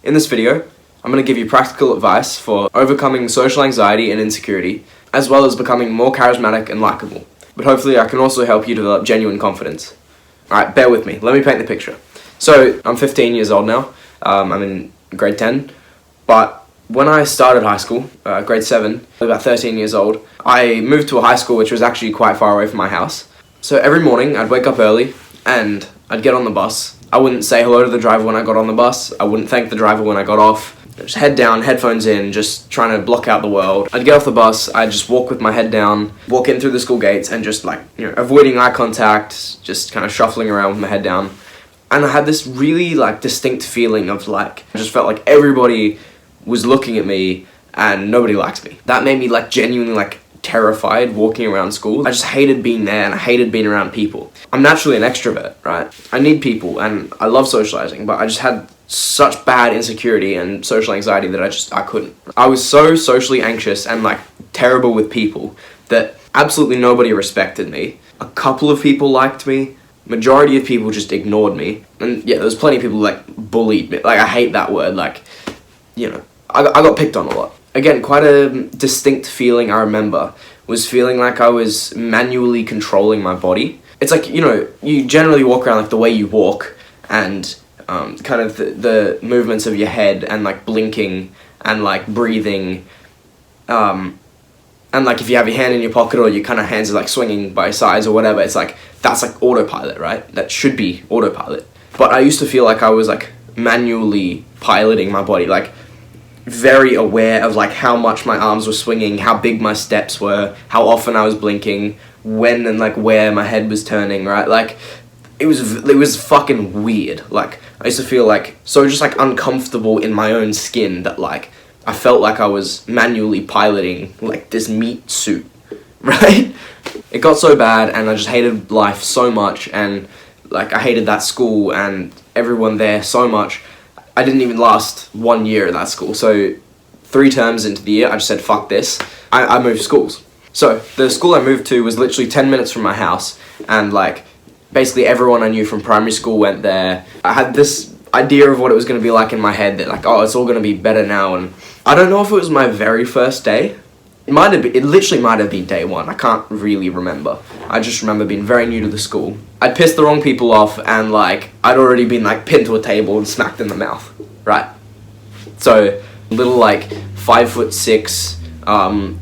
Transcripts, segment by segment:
In this video, I'm going to give you practical advice for overcoming social anxiety and insecurity, as well as becoming more charismatic and likable. But hopefully I can also help you develop genuine confidence. Alright, bear with me, let me paint the picture. So, I'm 15 years old now, I'm in grade 10, but when I started high school, grade 7, about 13 years old, I moved to a high school which was actually quite far away from my house. So every morning I'd wake up early and I'd get on the bus. I wouldn't say hello to the driver when I got on the bus, I wouldn't thank the driver when I got off. Just head down, headphones in, just trying to block out the world. I'd get off the bus, I'd just walk with my head down, walk in through the school gates and just avoiding eye contact, just kind of shuffling around with my head down. And I had this really distinct feeling of I just felt like everybody was looking at me and nobody liked me. That made me genuinely terrified walking around school. I just hated being there and I hated being around people. I'm naturally an extrovert, right? I need people and I love socializing, but I just had such bad insecurity and social anxiety that I couldn't. I was so socially anxious and terrible with people that absolutely nobody respected me. A couple of people liked me. Majority of people just ignored me. And yeah, there was plenty of people who bullied me. I hate that word. I got picked on a lot. Again, quite a distinct feeling I remember was feeling like I was manually controlling my body. It's you generally walk around the way you walk and kind of the movements of your head and blinking and breathing. And if you have your hand in your pocket or your kind of hands are swinging by sides or whatever, it's that's autopilot, right? That should be autopilot. But I used to feel like I was manually piloting my body, very aware of how much my arms were swinging, how big my steps were, how often I was blinking, when and where my head was turning, right? It was fucking weird. I used to feel so just uncomfortable in my own skin that I felt like I was manually piloting this meat suit, right? It got so bad and I just hated life so much and I hated that school and everyone there so much. I didn't even last 1 year at that school, so 3 terms into the year I just said fuck this. I moved schools. So the school I moved to was literally 10 minutes from my house and basically everyone I knew from primary school went there. I had this idea of what it was going to be like in my head that oh, it's all going to be better now, and I don't know if it was my very first day. It literally might have been day 1. I can't really remember. I just remember being very new to the school. I pissed the wrong people off and I'd already been pinned to a table and smacked in the mouth, right? So little 5'6",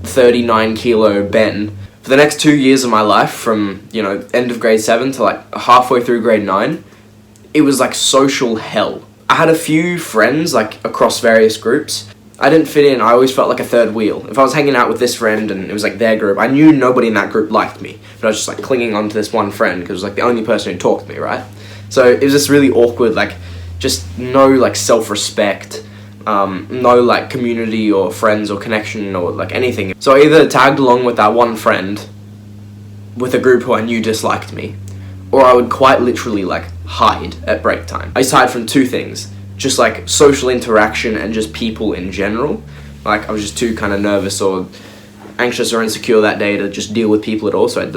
39 kilo Ben. For the next 2 years of my life, from end of grade 7 to halfway through grade 9, it was social hell. I had a few friends across various groups. I didn't fit in. I always felt like a third wheel. If I was hanging out with this friend and it was their group, I knew nobody in that group liked me, but I was just clinging on to this one friend because it was the only person who talked to me, right? So it was just really awkward, just no self-respect, no community or friends or connection or anything. So I either tagged along with that one friend with a group who I knew disliked me, or I would quite literally hide at break time. I used to hide from 2 things. Just social interaction and just people in general. I was just too kind of nervous or anxious or insecure that day to just deal with people at all, so I'd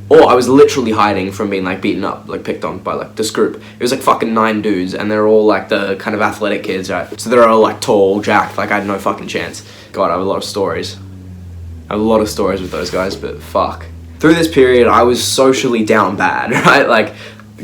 or I was literally hiding from being beaten up, picked on by this group. It was fucking 9 dudes and they're all the kind of athletic kids, right? So they're all tall, jacked, I had no fucking chance. God, I have a lot of stories. I have a lot of stories with those guys, but fuck. Through this period, I was socially down bad, right?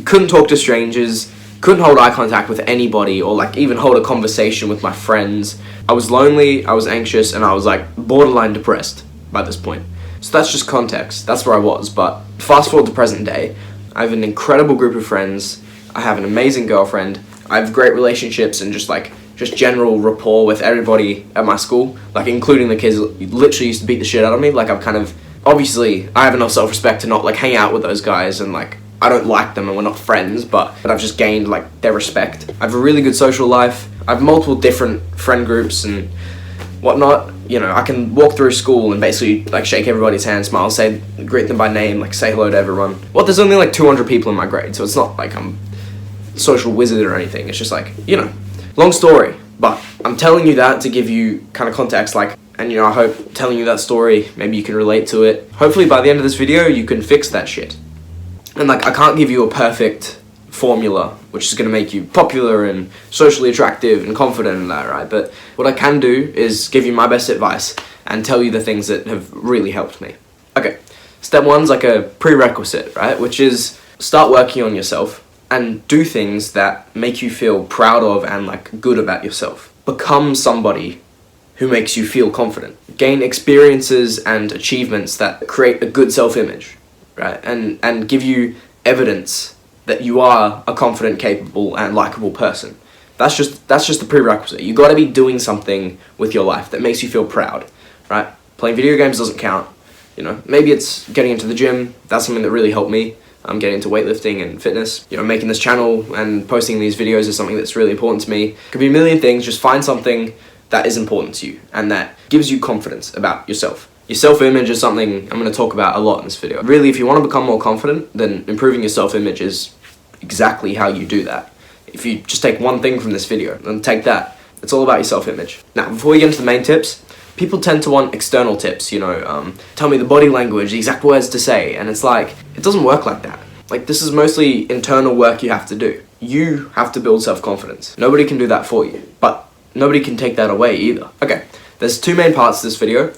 Couldn't talk to strangers, couldn't hold eye contact with anybody or even hold a conversation with my friends. I was lonely, I was anxious, and I was borderline depressed by this point. So that's just context, that's where I was. But fast forward to present day, I have an incredible group of friends, I have an amazing girlfriend, I have great relationships and just general rapport with everybody at my school, including the kids that literally used to beat the shit out of me. Obviously I have enough self-respect to not hang out with those guys, and I don't like them and we're not friends, but I've just gained their respect. I have a really good social life. I have multiple different friend groups and whatnot. I can walk through school and basically shake everybody's hand, smile, greet them by name, say hello to everyone. Well, there's only 200 people in my grade, so it's not I'm a social wizard or anything. It's just long story, but I'm telling you that to give you kind of context, and I hope telling you that story, maybe you can relate to it. Hopefully by the end of this video, you can fix that shit. And I can't give you a perfect formula which is going to make you popular and socially attractive and confident in that, right? But what I can do is give you my best advice and tell you the things that have really helped me. Okay, step one's like a prerequisite, right? Which is start working on yourself and do things that make you feel proud of and like good about yourself. Become somebody who makes you feel confident. Gain experiences and achievements that create a good self-image, right? And give you evidence that you are a confident, capable, and likable person. That's just the prerequisite. You got to be doing something with your life that makes you feel proud, right? Playing video games doesn't count. You know, maybe it's getting into the gym. That's something that really helped me. I'm getting into weightlifting and fitness. You know, making this channel and posting these videos is something that's really important to me. Could be a million things. Just find something that is important to you and that gives you confidence about yourself. Your self-image is something I'm going to talk about a lot in this video. Really, if you want to become more confident, then improving your self-image is exactly how you do that. If you just take one thing from this video, then take that. It's all about your self-image. Now, before we get into the main tips, people tend to want external tips, you know, tell me the body language, the exact words to say, and it's like, it doesn't work like that. Like, this is mostly internal work you have to do. You have to build self-confidence. Nobody can do that for you, but nobody can take that away either. Okay, there's two main parts to this video.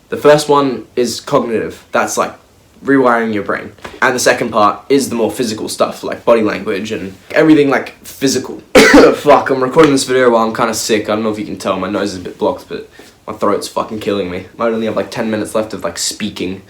The first one is cognitive. That's like rewiring your brain. And the second part is the more physical stuff, like body language and everything like physical. Fuck, I'm recording this video while I'm kind of sick. I don't know if you can tell, my nose is a bit blocked, but my throat's fucking killing me. I might only have like 10 minutes left of like speaking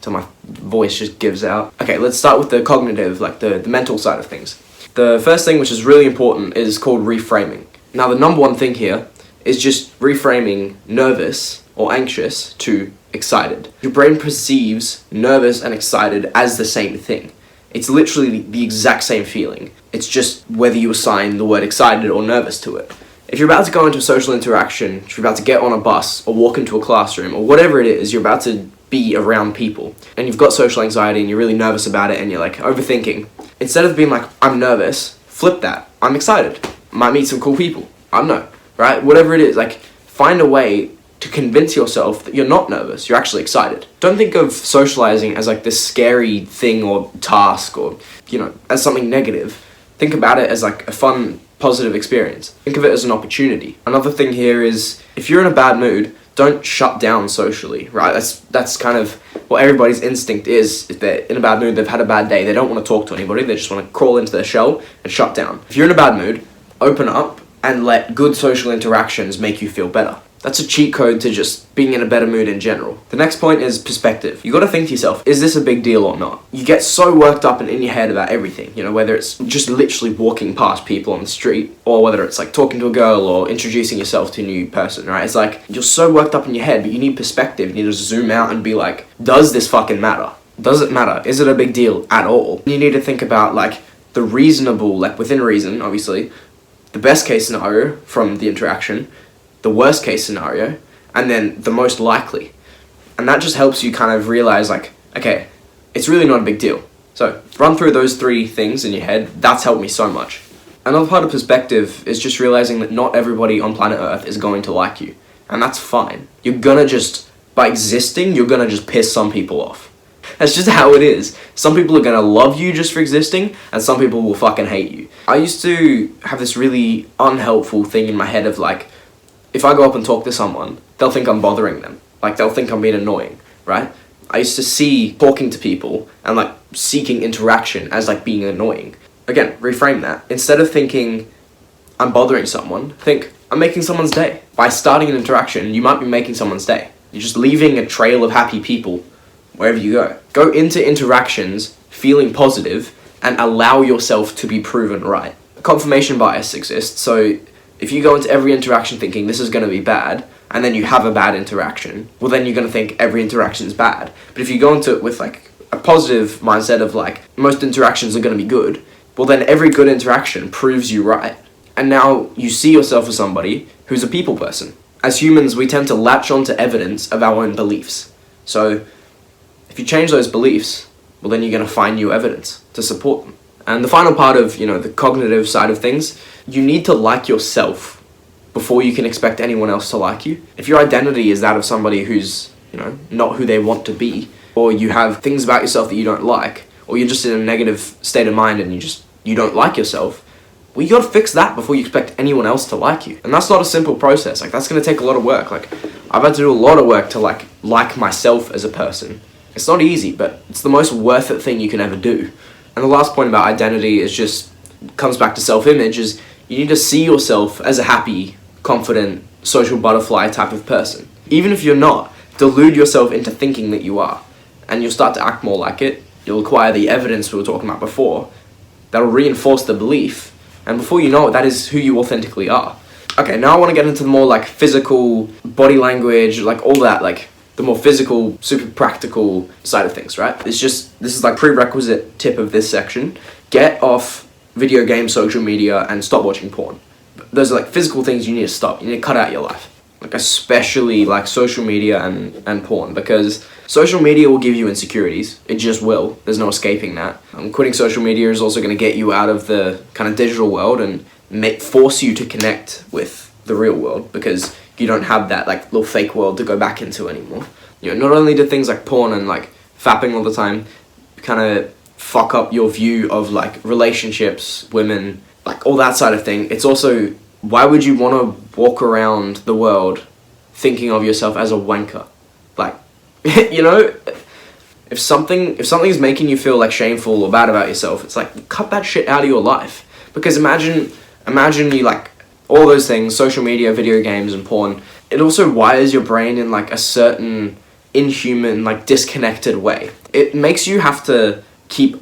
till my voice just gives out. Okay, let's start with the cognitive, like the mental side of things. The first thing, which is really important, is called reframing. Now, the number one thing here is just reframing nervous or anxious to excited. Your brain perceives nervous and excited as the same thing. It's literally the exact same feeling. It's just whether you assign the word excited or nervous to it. If you're about to go into a social interaction, if you're about to get on a bus or walk into a classroom or whatever it is, you're about to be around people and you've got social anxiety and you're really nervous about it and you're like overthinking, instead of being like, I'm nervous, flip that. I'm excited. Might meet some cool people. I don't know, right? Whatever it is, like find a way to convince yourself that you're not nervous, you're actually excited. Don't think of socializing as like this scary thing or task or, you know, as something negative. Think about it as like a fun, positive experience. Think of it as an opportunity. Another thing here is, if you're in a bad mood, don't shut down socially, right? That's kind of what everybody's instinct is. If they're in a bad mood, they've had a bad day, they don't want to talk to anybody, they just want to crawl into their shell and shut down. If you're in a bad mood, open up and let good social interactions make you feel better. That's a cheat code to just being in a better mood in general. The next point is perspective. You gotta think to yourself, is this a big deal or not? You get so worked up and in your head about everything, you know, whether it's just literally walking past people on the street, or whether it's like talking to a girl or introducing yourself to a new person, right? It's like, you're so worked up in your head, but you need perspective. You need to zoom out and be like, does this fucking matter? Does it matter? Is it a big deal at all? You need to think about like the reasonable, like within reason, obviously, the best case scenario from the interaction, the worst case scenario, and then the most likely. And that just helps you kind of realize like, okay, it's really not a big deal. So run through those three things in your head. That's helped me so much. Another part of perspective is just realizing that not everybody on planet Earth is going to like you. And that's fine. You're gonna just, by existing, you're gonna just piss some people off. That's just how it is. Some people are gonna love you just for existing, and some people will fucking hate you. I used to have this really unhelpful thing in my head of like, if I go up and talk to someone, they'll think I'm bothering them. Like, they'll think I'm being annoying, right? I used to see talking to people and, like, seeking interaction as, like, being annoying. Again, reframe that. Instead of thinking I'm bothering someone, think I'm making someone's day. By starting an interaction, you might be making someone's day. You're just leaving a trail of happy people wherever you go. Go into interactions feeling positive and allow yourself to be proven right. Confirmation bias exists, so if you go into every interaction thinking this is going to be bad, and then you have a bad interaction, well then you're going to think every interaction is bad. But if you go into it with like a positive mindset of like, most interactions are going to be good, well then every good interaction proves you right. And now you see yourself as somebody who's a people person. As humans, we tend to latch onto evidence of our own beliefs. So if you change those beliefs, well then you're going to find new evidence to support them. And the final part of, you know, the cognitive side of things, you need to like yourself before you can expect anyone else to like you. If your identity is that of somebody who's, you know, not who they want to be, or you have things about yourself that you don't like, or you're just in a negative state of mind and you just you don't like yourself, well, you gotta fix that before you expect anyone else to like you. And that's not a simple process. Like, that's gonna take a lot of work. Like, I've had to do a lot of work to like myself as a person. It's not easy, but it's the most worth it thing you can ever do. And the last point about identity is just, comes back to self-image, is you need to see yourself as a happy, confident, social butterfly type of person. Even if you're not, delude yourself into thinking that you are. And you'll start to act more like it. You'll acquire the evidence we were talking about before. That'll reinforce the belief. And before you know it, that is who you authentically are. Okay, now I want to get into the more like physical, body language, like all that, like the more physical, super practical side of things, right? This is like prerequisite tip of this section. Get off video games, social media, and stop watching porn. Those are like physical things you need to stop. You need to cut out your life. Like especially like social media and porn, because social media will give you insecurities. It just will. There's no escaping that. Quitting social media is also going to get you out of the kind of digital world and force you to connect with the real world, because you don't have that like little fake world to go back into anymore. You know, not only do things like porn and like fapping all the time kind of fuck up your view of like relationships, women, like all that side of thing, it's also, why would you want to walk around the world thinking of yourself as a wanker? Like, you know, if something's making you feel like shameful or bad about yourself, it's like, cut that shit out of your life. Because imagine you like all those things, social media, video games, and porn, it also wires your brain in like a certain inhuman, like disconnected way. It makes you have to keep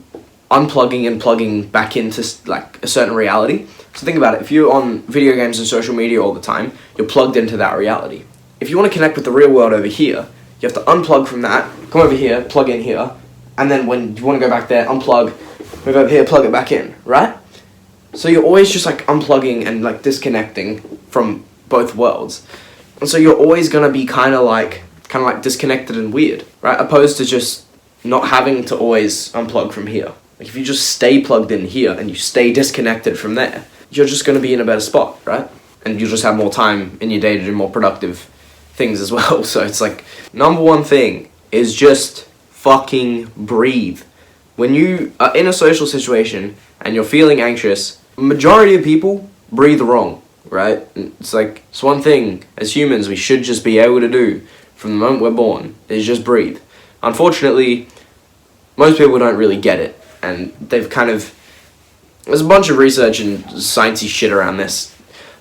unplugging and plugging back into like a certain reality. So think about it, if you're on video games and social media all the time, you're plugged into that reality. If you want to connect with the real world over here, you have to unplug from that, come over here, plug in here, and then when you want to go back there, unplug, move over here, plug it back in, right? So you're always just like unplugging and like disconnecting from both worlds. And so you're always going to be kind of like disconnected and weird, right? Opposed to just not having to always unplug from here. Like if you just stay plugged in here and you stay disconnected from there, you're just going to be in a better spot, right? And you'll just have more time in your day to do more productive things as well. So it's like, number one thing is just fucking breathe. When you are in a social situation and you're feeling anxious, majority of people breathe wrong, right? It's like, it's one thing as humans we should just be able to do from the moment we're born, is just breathe. Unfortunately, most people don't really get it, and they've kind of, there's a bunch of research and sciencey shit around this.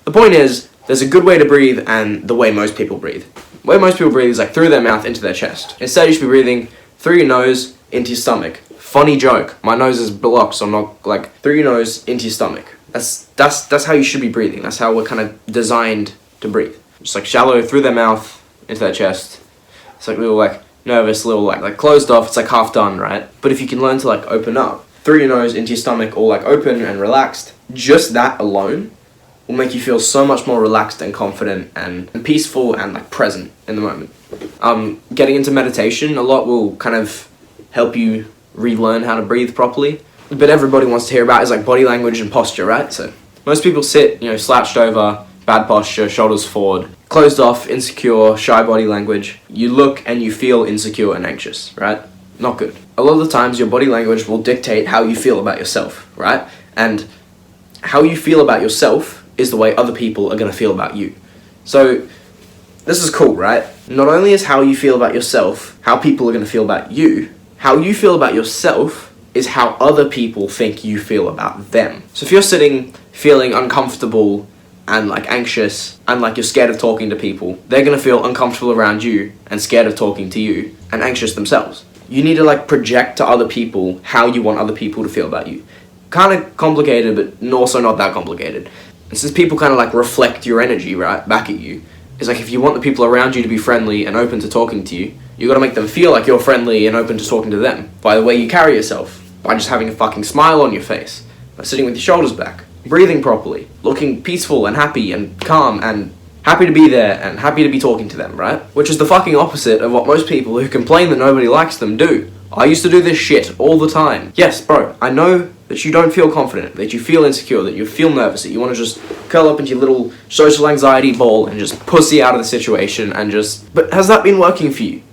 The point is, there's a good way to breathe and the way most people breathe. The way most people breathe is like through their mouth into their chest. Instead, you should be breathing through your nose into your stomach. Funny joke. My nose is blocked, so I'm not like through your nose into your stomach. That's how you should be breathing. That's how we're kind of designed to breathe. Just like shallow through their mouth into their chest. It's like little like nervous, little like closed off. It's like half done, right? But if you can learn to like open up through your nose into your stomach, all like open and relaxed, just that alone will make you feel so much more relaxed and confident and peaceful and like present in the moment. Getting into meditation a lot will kind of help you relearn how to breathe properly. But everybody wants to hear about is like body language and posture, right? So most people sit, you know, slouched over, bad posture, shoulders forward, closed off, insecure, shy body language. You look and you feel insecure and anxious, right? Not good. A lot of the times your body language will dictate how you feel about yourself, right? And how you feel about yourself is the way other people are going to feel about you. So this is cool, right? Not only is how you feel about yourself how people are going to feel about you, how you feel about yourself is how other people think you feel about them. So if you're sitting feeling uncomfortable and like anxious and like you're scared of talking to people, they're going to feel uncomfortable around you and scared of talking to you and anxious themselves. You need to like project to other people how you want other people to feel about you. Kind of complicated, but also not that complicated. And since people kind of like reflect your energy, right, back at you, it's like if you want the people around you to be friendly and open to talking to you, you got to make them feel like you're friendly and open to talking to them by the way you carry yourself, by just having a fucking smile on your face, by sitting with your shoulders back, breathing properly, looking peaceful and happy and calm and happy to be there and happy to be talking to them, right? Which is the fucking opposite of what most people who complain that nobody likes them do. I used to do this shit all the time. Yes, bro, I know that you don't feel confident, that you feel insecure, that you feel nervous, that you want to just curl up into your little social anxiety ball and just pussy out of the situation and just... But has that been working for you?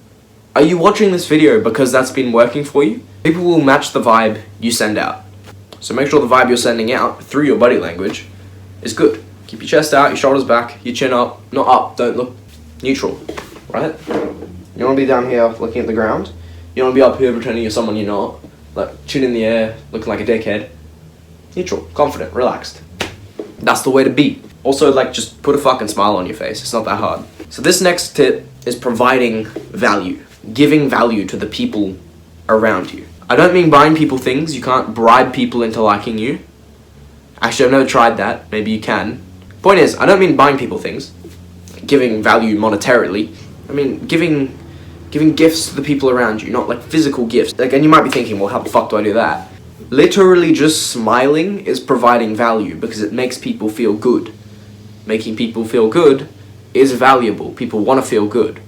Are you watching this video because that's been working for you? People will match the vibe you send out. So make sure the vibe you're sending out through your body language is good. Keep your chest out, your shoulders back, your chin up, not up, don't look neutral, right? You want to be down here looking at the ground. You don't want to be up here pretending you're someone you're not. Like, chin in the air, looking like a dickhead. Neutral, confident, relaxed. That's the way to be. Also, like, just put a fucking smile on your face. It's not that hard. So this next tip is providing value. Giving value to the people around you. I don't mean buying people things. You can't bribe people into liking you. Actually, I've never tried that. Maybe you can. Point is, I don't mean buying people things. Giving value monetarily. I mean, giving gifts to the people around you, not like physical gifts. Like, and you might be thinking, well, how the fuck do I do that? Literally just smiling is providing value because it makes people feel good. Making people feel good is valuable. People want to feel good.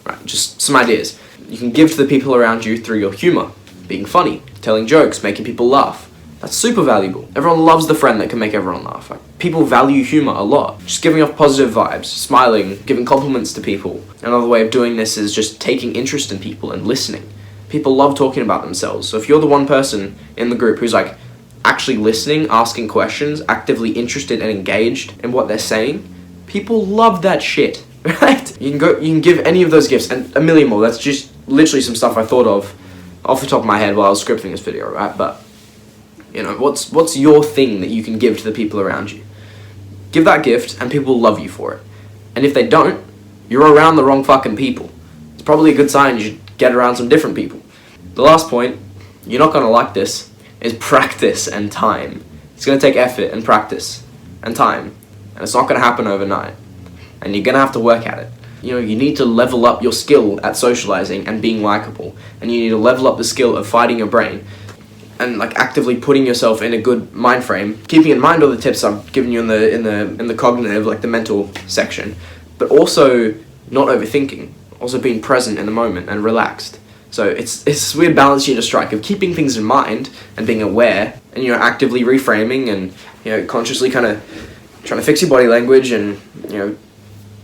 Right, just some ideas. You can give to the people around you through your humor, being funny, telling jokes, making people laugh. That's super valuable. Everyone loves the friend that can make everyone laugh. Like, people value humor a lot. Just giving off positive vibes, smiling, giving compliments to people. Another way of doing this is just taking interest in people and listening. People love talking about themselves. So if you're the one person in the group who's like actually listening, asking questions, actively interested and engaged in what they're saying, people love that shit, right? You can give any of those gifts and a million more. That's just literally some stuff I thought of off the top of my head while I was scripting this video, right? But you know, what's your thing that you can give to the people around you? Give that gift and people will love you for it. And if they don't, you're around the wrong fucking people. It's probably a good sign you should get around some different people. The last point, you're not gonna like this, is practice and time. It's gonna take effort and practice and time. And it's not gonna happen overnight. And you're gonna have to work at it. You know, you need to level up your skill at socializing and being likable. And you need to level up the skill of fighting your brain. And like actively putting yourself in a good mind frame, keeping in mind all the tips I've given you in the cognitive, like the mental section, but also not overthinking, also being present in the moment and relaxed. So it's this weird balance you need to strike of keeping things in mind and being aware, and you know, actively reframing and you know, consciously kind of trying to fix your body language and you know,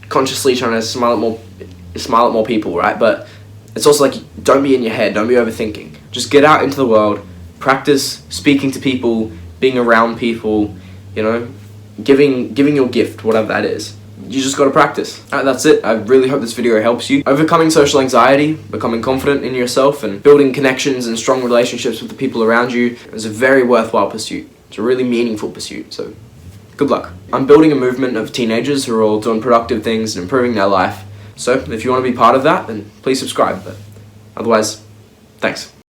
consciously trying to smile at more people, right? But it's also like, don't be in your head, don't be overthinking. Just get out into the world. Practice speaking to people, being around people, you know, giving your gift, whatever that is. You just gotta practice. Alright, that's it. I really hope this video helps you. Overcoming social anxiety, becoming confident in yourself, and building connections and strong relationships with the people around you is a very worthwhile pursuit. It's a really meaningful pursuit, so good luck. I'm building a movement of teenagers who are all doing productive things and improving their life. So if you want to be part of that, then please subscribe. But otherwise, thanks.